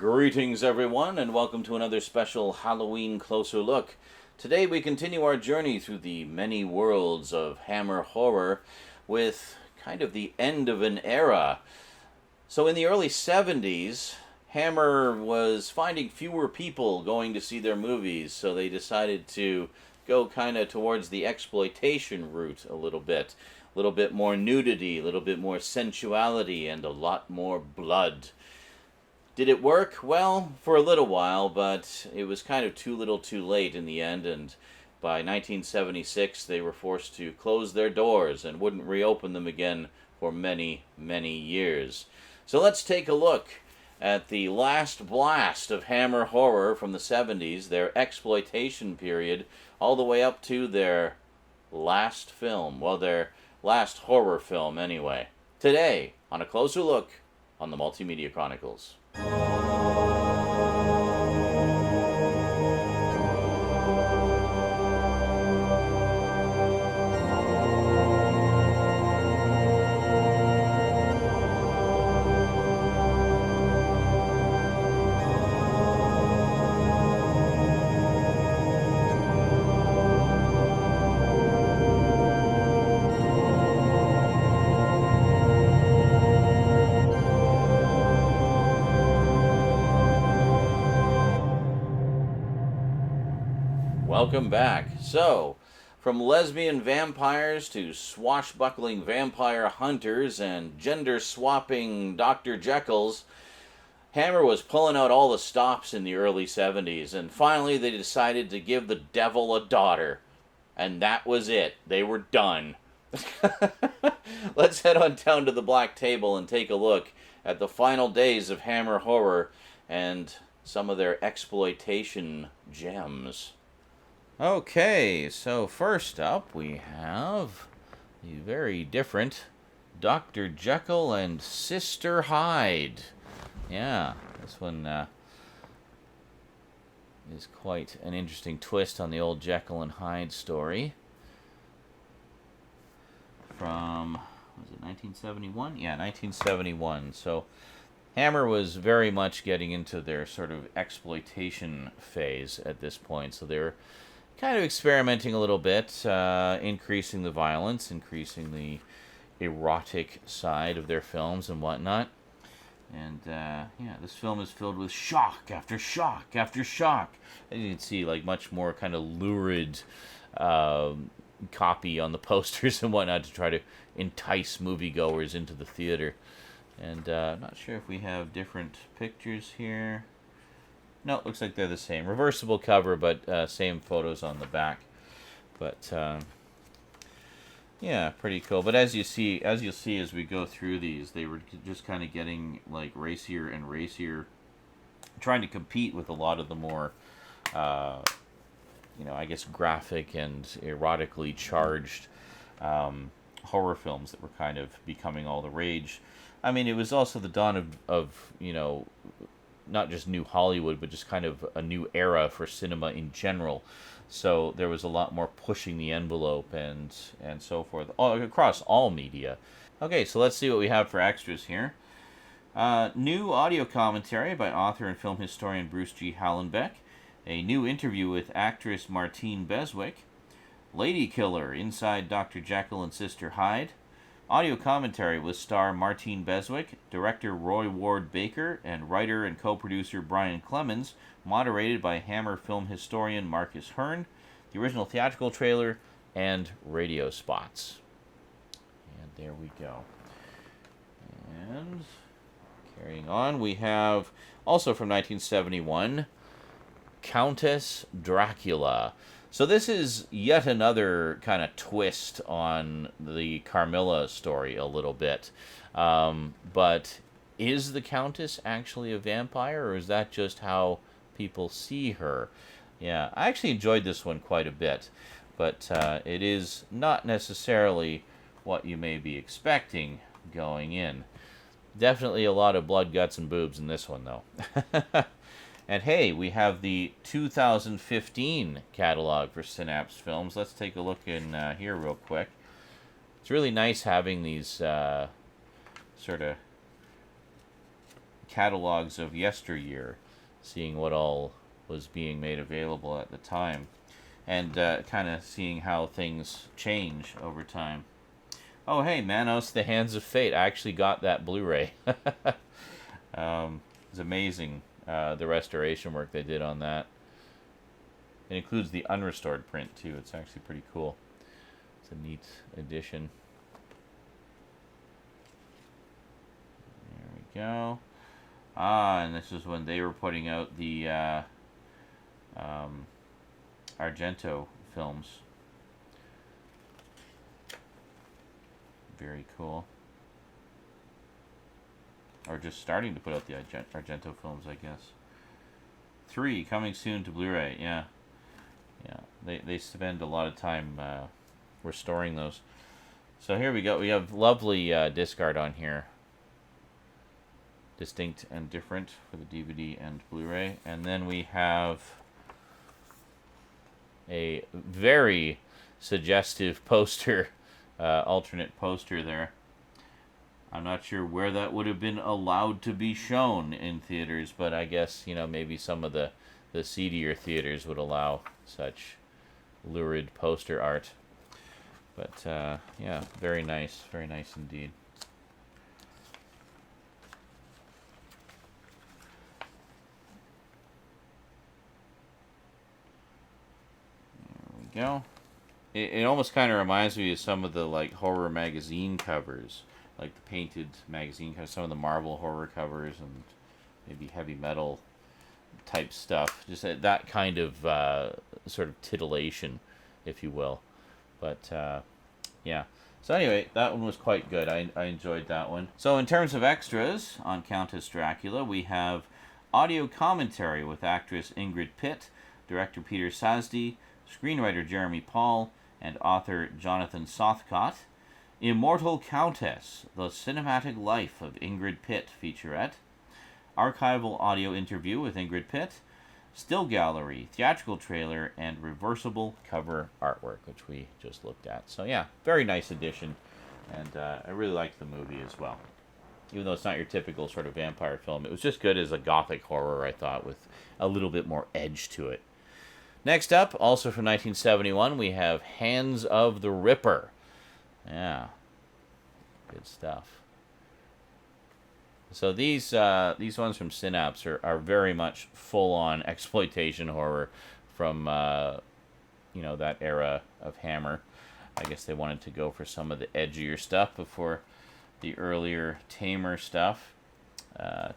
Greetings, everyone, and welcome to another special Halloween Closer Look. Today we continue our journey through the many worlds of Hammer horror with kind of the end of an era. So in the early 70s, Hammer was finding fewer people going to see their movies, so they decided to go kind of towards the exploitation route a little bit. A little bit more nudity, a little bit more sensuality, and a lot more blood. Did it work? Well, for a little while, but it was kind of too little too late in the end, and by 1976 they were forced to close their doors and wouldn't reopen them again for many, many years. So let's take a look at the last blast of Hammer horror from the 70s, their exploitation period, all the way up to their last film. Well, their last horror film, anyway. Today, on a closer look on the Multimedia Chronicles. Welcome back. So, from lesbian vampires to swashbuckling vampire hunters and gender-swapping Dr. Jekylls, Hammer was pulling out all the stops in the early 70s, and finally they decided to give the devil a daughter. And that was it. They were done. Let's head on down to the Black Table and take a look at the final days of Hammer horror and some of their exploitation gems. Okay, so first up we have the very different Dr. Jekyll and Sister Hyde. Yeah, this one is quite an interesting twist on the old Jekyll and Hyde story. From, was it 1971? Yeah, 1971. So Hammer was very much getting into their sort of exploitation phase at this point. So they're kind of experimenting a little bit, increasing the violence, increasing the erotic side of their films and whatnot. And, yeah, this film is filled with shock after shock after shock. As you can see, like, much more kind of lurid copy on the posters and whatnot to try to entice moviegoers into the theater. And I'm not sure if we have different pictures here. No, it looks like they're the same. Reversible cover, but same photos on the back. But yeah, pretty cool. But as you'll see as we go through these, they were just kind of getting like racier and racier, trying to compete with a lot of the more, I guess graphic and erotically charged horror films that were kind of becoming all the rage. I mean, it was also the dawn of not just new Hollywood, but just kind of a new era for cinema in general. So there was a lot more pushing the envelope and so forth, across all media. Okay, so let's see what we have for extras here. New audio commentary by author and film historian Bruce G. Hallenbeck. A new interview with actress Martine Beswick. Lady Killer, Inside Dr. Jekyll and Sister Hyde. Audio commentary with star Martine Beswick, director Roy Ward Baker, and writer and co-producer Brian Clemens, moderated by Hammer film historian Marcus Hearn, the original theatrical trailer, and radio spots. And there we go. And carrying on, we have, also from 1971, Countess Dracula. So this is yet another kind of twist on the Carmilla story a little bit. But is the Countess actually a vampire, or is that just how people see her? Yeah, I actually enjoyed this one quite a bit, but it is not necessarily what you may be expecting going in. Definitely a lot of blood, guts, and boobs in this one, though. And hey, we have the 2015 catalog for Synapse films. Let's take a look in here real quick. It's really nice having these sort of catalogs of yesteryear, seeing what all was being made available at the time, and kind of seeing how things change over time. Oh, hey, Manos, The Hands of Fate. I actually got that Blu-ray. It's amazing, the restoration work they did on that. It includes the unrestored print, too. It's actually pretty cool. It's a neat addition. There we go. And this is when they were putting out the Argento films. Very cool. Or just starting to put out the Argento films, I guess. 3 coming soon to Blu-ray. Yeah. They spend a lot of time restoring those. So here we go. We have lovely disc art on here. Distinct and different for the DVD and Blu-ray. And then we have a very suggestive poster, alternate poster there. I'm not sure where that would have been allowed to be shown in theaters, but I guess, maybe some of the seedier theaters would allow such lurid poster art. But, yeah, very nice indeed. Go. It almost kind of reminds me of some of the horror magazine covers, like the painted magazine covers, some of the Marvel horror covers, and maybe heavy metal type stuff. Just that kind of sort of titillation, if you will. But yeah. So anyway, that one was quite good. I enjoyed that one. So in terms of extras on Countess Dracula, we have audio commentary with actress Ingrid Pitt, director Peter Sasdy, screenwriter Jeremy Paul, and author Jonathan Southcott. Immortal Countess, The Cinematic Life of Ingrid Pitt featurette. Archival audio interview with Ingrid Pitt. Still gallery, theatrical trailer, and reversible cover artwork, which we just looked at. So yeah, very nice addition, and I really liked the movie as well. Even though it's not your typical sort of vampire film, it was just good as a gothic horror, I thought, with a little bit more edge to it. Next up, also from 1971, we have Hands of the Ripper. Yeah, good stuff. So these ones from Synapse are very much full-on exploitation horror from that era of Hammer. I guess they wanted to go for some of the edgier stuff before the earlier, tamer stuff.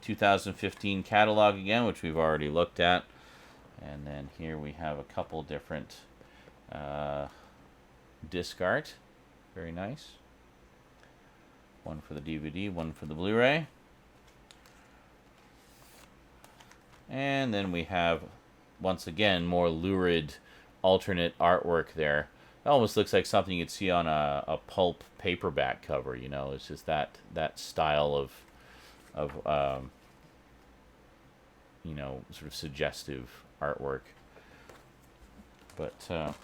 2015 catalog again, which we've already looked at. And then here we have a couple different disc art. Very nice. One for the DVD, one for the Blu-ray. And then we have, once again, more lurid alternate artwork there. It almost looks like something you'd see on a pulp paperback cover, It's just that style of sort of suggestive artwork. But,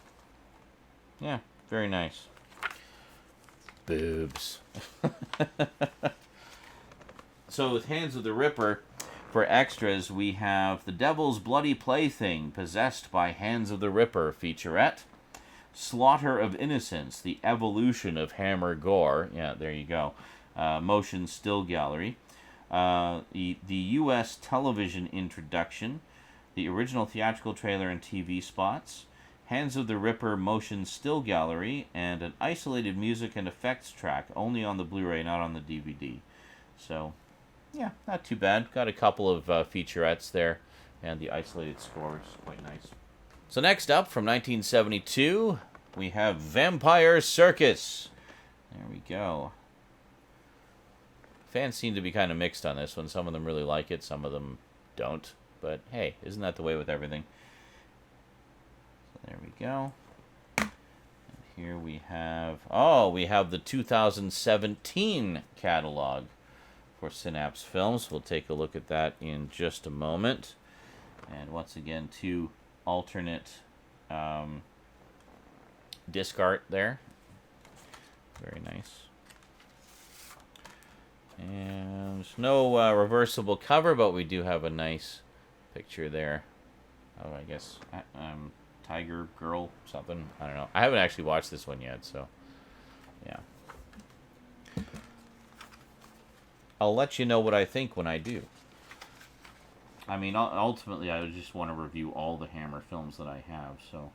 yeah, very nice. Boobs. So with Hands of the Ripper, for extras, we have The Devil's Bloody Plaything, Possessed by Hands of the Ripper featurette. Slaughter of Innocents, The Evolution of Hammer Gore. Yeah, there you go. Motion still gallery. The U.S. television introduction. The original theatrical trailer and TV spots. Hands of the Ripper motion still gallery. And an isolated music and effects track, only on the Blu-ray, not on the DVD. So, yeah, not too bad. Got a couple of featurettes there. And the isolated score is quite nice. So next up, from 1972, we have Vampire Circus. There we go. Fans seem to be kind of mixed on this one. Some of them really like it, some of them don't. But hey, isn't that the way with everything? So there we go. And here we have... Oh, we have the 2017 catalog for Synapse Films. We'll take a look at that in just a moment. And once again, two alternate disc art there. Very nice. And There's no reversible cover, but we do have a nice picture there. Oh, I guess Tiger Girl something. I don't know. I haven't actually watched this one yet, so yeah. I'll let you know what I think when I do. I mean, ultimately, I just want to review all the Hammer films that I have, so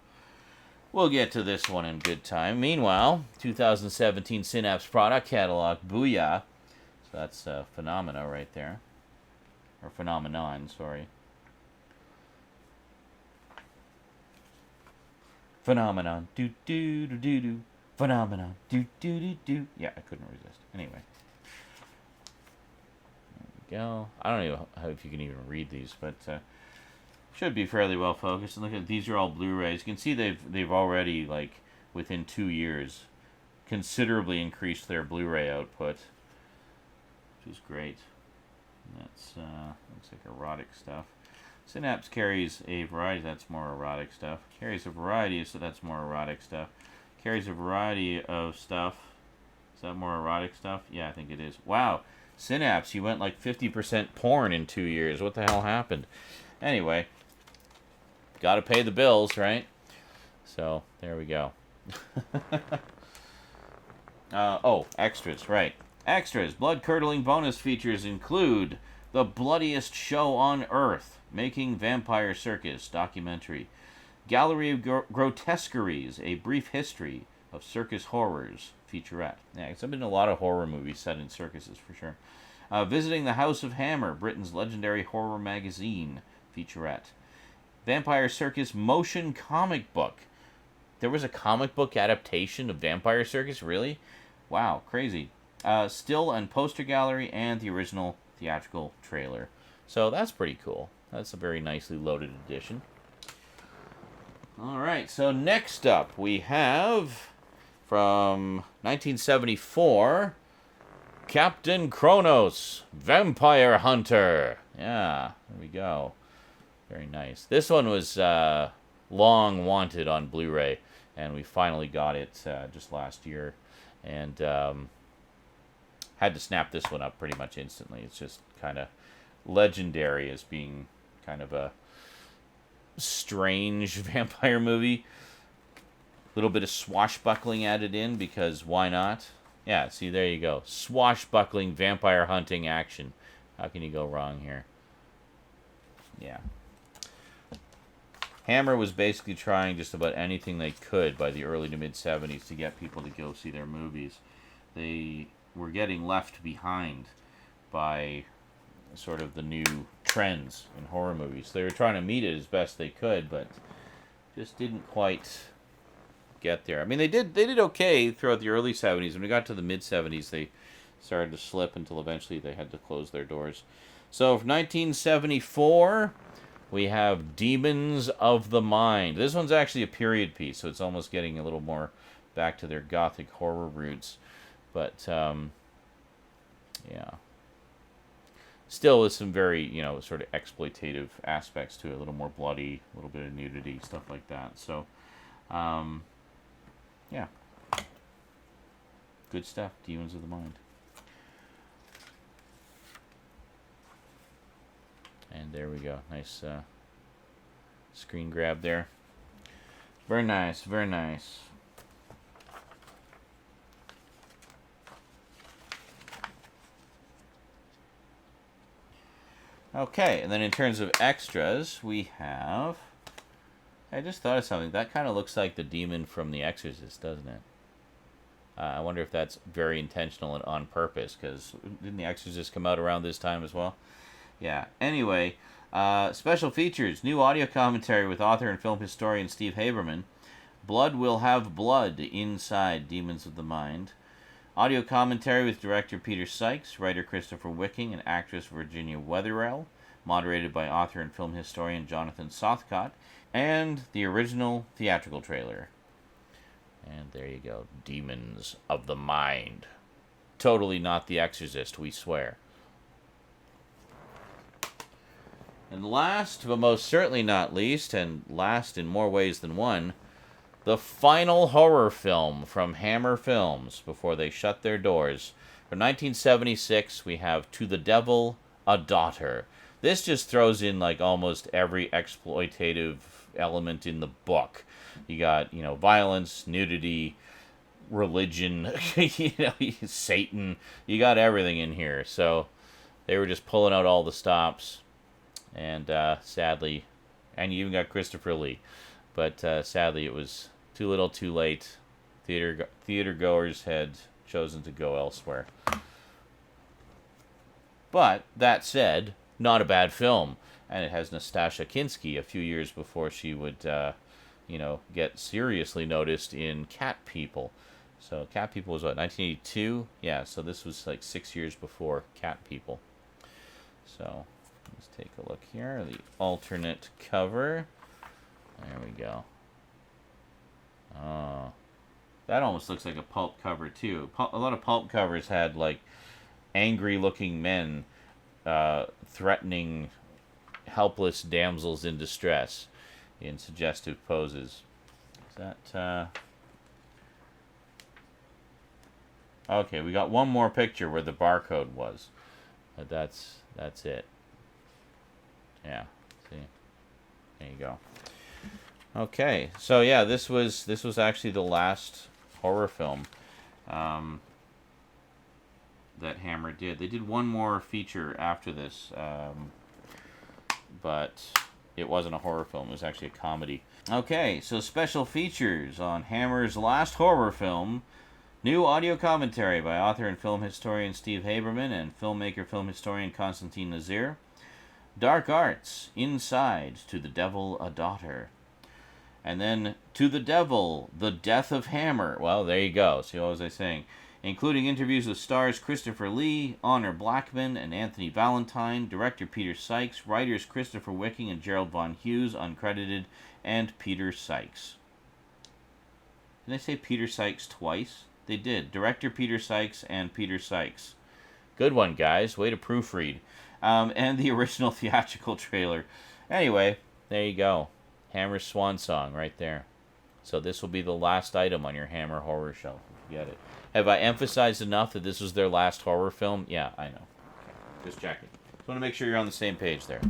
we'll get to this one in good time. Meanwhile, 2017 Synapse product catalog, Booyah. So that's Phenomena right there. Or Phenomenon, sorry. Phenomenon. Do-do-do-do-do. Phenomenon. Do-do-do-do. Yeah, I couldn't resist. Anyway. Go. I don't know if you can even read these, but should be fairly well focused. And look at these are all Blu-rays. You can see they've already, like, within 2 years, considerably increased their Blu-ray output, which is great. And that's looks like erotic stuff. Synapse carries a variety. That's more erotic stuff. Carries a variety, so that's more erotic stuff. Carries a variety of stuff. Is that more erotic stuff? Yeah, I think it is. Wow. Synapse, you went like 50% porn in 2 years. What the hell happened? Anyway, gotta pay the bills, right? So, there we go. Oh, extras, right. Extras. Blood-curdling bonus features include The Bloodiest Show on Earth, Making Vampire Circus documentary, Gallery of Grotesqueries, A Brief History of Circus Horrors, featurette. Yeah, because I've been in a lot of horror movies set in circuses, for sure. Visiting the House of Hammer, Britain's legendary horror magazine, featurette. Vampire Circus motion comic book. There was a comic book adaptation of Vampire Circus? Really? Wow, crazy. Still and poster gallery, and the original theatrical trailer. So that's pretty cool. That's a very nicely loaded edition. Alright, so next up we have, from 1974, Captain Kronos, Vampire Hunter. Yeah, there we go. Very nice. This one was long wanted on Blu-ray, and we finally got it just last year. And had to snap this one up pretty much instantly. It's just kind of legendary as being kind of a strange vampire movie. A little bit of swashbuckling added in, because why not? Yeah, see, there you go. Swashbuckling vampire hunting action. How can you go wrong here? Yeah. Hammer was basically trying just about anything they could by the early to mid-70s to get people to go see their movies. They were getting left behind by sort of the new trends in horror movies. They were trying to meet it as best they could, but just didn't quite get there. I mean, they did okay throughout the early 70s. When we got to the mid-70s, they started to slip until eventually they had to close their doors. So, from 1974, we have Demons of the Mind. This one's actually a period piece, so it's almost getting a little more back to their gothic horror roots. But, yeah. Still with some very, sort of exploitative aspects to it. A little more bloody, a little bit of nudity, stuff like that. So, yeah. Good stuff. Demons of the Mind. And there we go. Nice screen grab there. Very nice, very nice. Okay, and then in terms of extras, we have... I just thought of something. That kind of looks like the demon from The Exorcist, doesn't it? I wonder if that's very intentional and on purpose, because didn't The Exorcist come out around this time as well? Yeah. Anyway, special features. New audio commentary with author and film historian Steve Haberman. Blood Will Have Blood inside Demons of the Mind. Audio commentary with director Peter Sykes, writer Christopher Wicking, and actress Virginia Wetherell. Moderated by author and film historian Jonathan Southcott. And the original theatrical trailer. And there you go. Demons of the Mind. Totally not The Exorcist, we swear. And last, but most certainly not least, and last in more ways than one, the final horror film from Hammer Films before they shut their doors From 1976, we have To the Devil, a Daughter. This just throws in like almost every exploitative element in the book. You got, violence, nudity, religion, Satan. You got everything in here. So they were just pulling out all the stops. And sadly, and you even got Christopher Lee. But sadly, it was too little too late. Theater goers had chosen to go elsewhere. But, that said, not a bad film. And it has Nastassja Kinski a few years before she would, get seriously noticed in Cat People. So, Cat People was, 1982? Yeah, so this was like 6 years before Cat People. So, let's take a look here. The alternate cover. There we go. Oh, that almost looks like a pulp cover, too. A lot of pulp covers had, like, angry-looking men threatening helpless damsels in distress in suggestive poses. Is that, Okay, we got one more picture where the barcode was. But that's it. Yeah, see? There you go. Okay, so yeah, this was actually the last horror film that Hammer did. They did one more feature after this, but it wasn't a horror film. It was actually a comedy. Okay, so special features on Hammer's last horror film. New audio commentary by author and film historian Steve Haberman and filmmaker film historian Konstantin Nazir. Dark Arts, Inside, To the Devil, a Daughter. And then To the Devil, The Death of Hammer. Well, there you go. See what was I saying? Including interviews with stars Christopher Lee, Honor Blackman, and Anthony Valentine, director Peter Sykes, writers Christopher Wicking and Gerald Von Hughes, uncredited, and Peter Sykes. Did I say Peter Sykes twice? They did. Director Peter Sykes and Peter Sykes. Good one, guys. Way to proofread. And the original theatrical trailer. Anyway, there you go. Hammer's swan song right there. So this will be the last item on your Hammer horror shelf. Get it. Have I emphasized enough that this was their last horror film? Yeah, I know. Okay. Just checking. Just want to make sure you're on the same page there.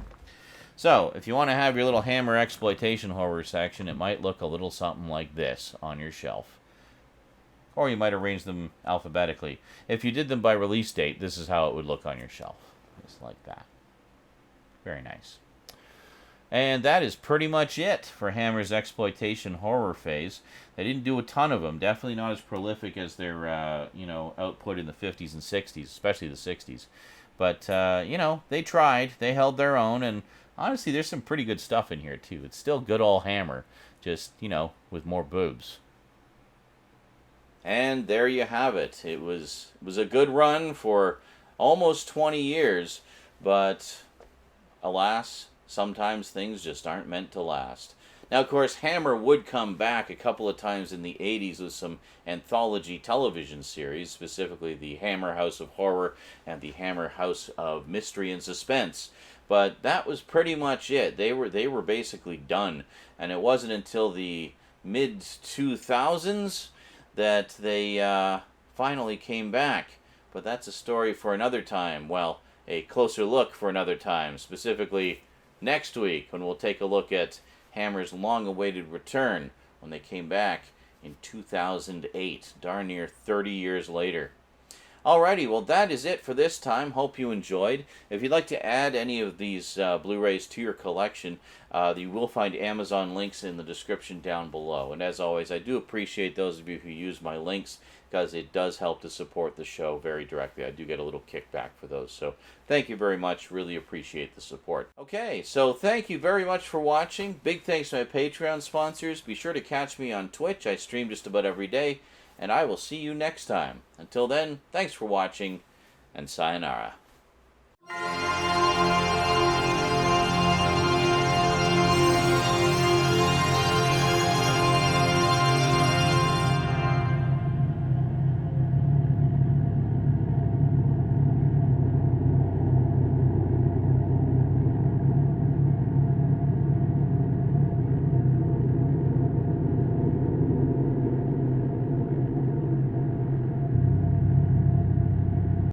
So, if you want to have your little Hammer exploitation horror section, it might look a little something like this on your shelf. Or you might arrange them alphabetically. If you did them by release date, this is how it would look on your shelf. Just like that. Very nice. And that is pretty much it for Hammer's exploitation horror phase. They didn't do a ton of them. Definitely not as prolific as their, output in the 50s and 60s, especially the 60s. But, they tried. They held their own. And honestly, there's some pretty good stuff in here, too. It's still good old Hammer. Just, with more boobs. And there you have it. It was a good run for almost 20 years. But, alas, sometimes things just aren't meant to last. Now, of course, Hammer would come back a couple of times in the 80s with some anthology television series, specifically the Hammer House of Horror and the Hammer House of Mystery and Suspense. But that was pretty much it. They were basically done. And it wasn't until the mid-2000s that they finally came back. But that's a story for another time. Well, a closer look for another time, specifically next week, when we'll take a look at Hammer's long-awaited return when they came back in 2008, darn near 30 years later. Alrighty, well that is it for this time. Hope you enjoyed. If you'd like to add any of these Blu-rays to your collection, you will find Amazon links in the description down below. And as always, I do appreciate those of you who use my links, because it does help to support the show very directly. I do get a little kickback for those, so thank you very much. Really appreciate the support. Okay, so thank you very much for watching. Big thanks to my Patreon sponsors. Be sure to catch me on Twitch. I stream just about every day, and I will see you next time. Until then, thanks for watching, and sayonara.